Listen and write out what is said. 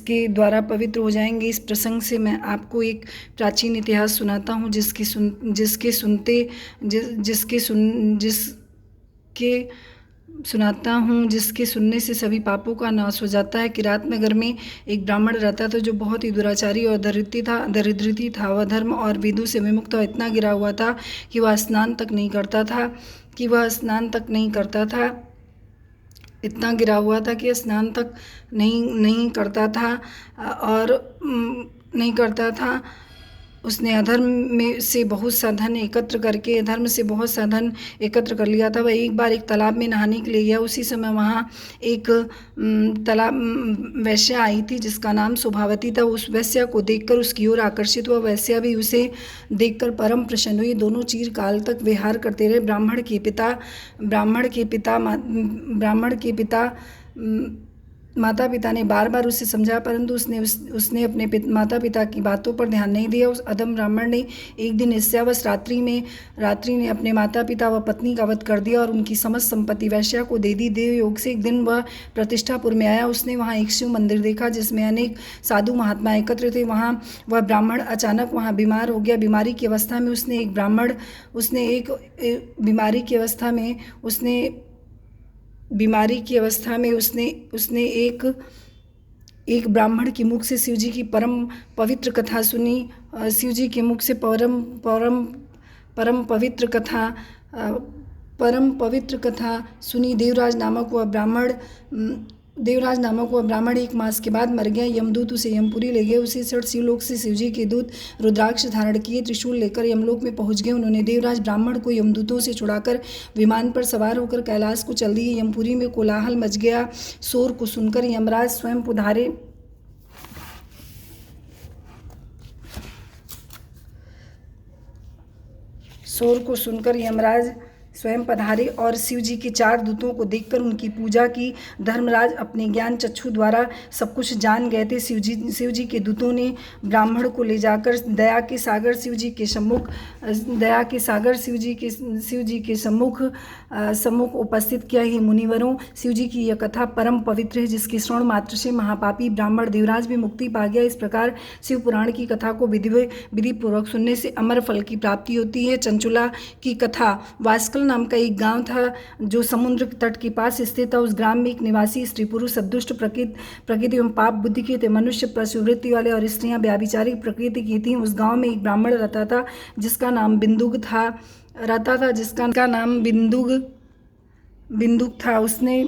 इसके द्वारा पवित्र हो जाएंगे। इस प्रसंग से मैं आपको एक प्राचीन इतिहास सुनाता हूँ जिसके सुनने से सभी पापों का नाश हो जाता है। किरात नगर में एक ब्राह्मण रहता था जो बहुत ही दुराचारी और दरिद्री था। वह धर्म और विधु से विमुक्त और इतना गिरा हुआ था कि वह स्नान तक नहीं करता था इतना गिरा हुआ था कि स्नान तक नहीं करता था और नहीं करता था। उसने अधर्म में से बहुत सा धन एकत्र कर लिया था। वह एक बार एक तालाब में नहाने के लिए गया। उसी समय वहाँ एक वैश्या आई थी जिसका नाम शोभावती था। उस वैश्या को देखकर उसकी ओर आकर्षित हुआ। वैश्या भी उसे देखकर परम प्रसन्न हुई। दोनों चिरकाल तक विहार करते रहे। ब्राह्मण के पिता माता पिता ने बार बार उसे समझाया, परंतु उसने अपने माता पिता की बातों पर ध्यान नहीं दिया। उस अधम ब्राह्मण ने एक दिन ईर्ष्यावश रात्रि ने अपने माता पिता व पत्नी का वध कर दिया और उनकी समस्त संपत्ति वैश्या को दे दी। देव योग से एक दिन वह प्रतिष्ठापुर में आया। उसने वहाँ एक शिव मंदिर देखा जिसमें अनेक साधु महात्मा एकत्र थे। वह ब्राह्मण अचानक वहाँ बीमार हो गया। बीमारी की अवस्था में उसने एक ब्राह्मण के मुख से शिवजी की परम पवित्र कथा सुनी। शिवजी के मुख से परम पवित्र कथा सुनी। देवराज नामक वह ब्राह्मण 1 मास के बाद मर गया। यमदूत उसे यमपुरी ले गए। उसी क्षण शिवलोक से शिवजी के दूत रुद्राक्ष धारण किए त्रिशूल लेकर यमलोक में पहुंच गए। उन्होंने देवराज ब्राह्मण को यमदूतों से छुड़ाकर विमान पर सवार होकर कैलाश को चल दिए। यमपुरी में कोलाहल मच गया। शोर को सुनकर यमराज स्वयं पधारे और शिवजी के 4 दूतों को देखकर उनकी पूजा की। धर्मराज अपने ज्ञान चक्षु द्वारा सब कुछ जान गए थे। शिवजी के दूतों ने ब्राह्मण को ले जाकर दया के सागर शिवजी के सम्मुख उपस्थित किया। ही मुनिवरों, शिवजी की यह कथा परम पवित्र है जिसके श्रवण मात्र से महापापी ब्राह्मण देवराज भी मुक्ति पा गया। इस प्रकार शिव पुराण की कथा को विधि पूर्वक सुनने से अमर फल की प्राप्ति होती है। चंचुला की कथा। वास्कल नाम का एक गांव था जो समुद्र तट के पास स्थित था। उस ग्राम में एक निवासी स्त्री पुरुष सदुष्ट प्रकृति एवं पाप बुद्धि के थे। मनुष्य पशुवृत्ति वाले और स्त्रियां व्याभिचारिक प्रकृति की थीं। उस गांव में एक ब्राह्मण रहता था जिसका नाम बिंदुक था। उसने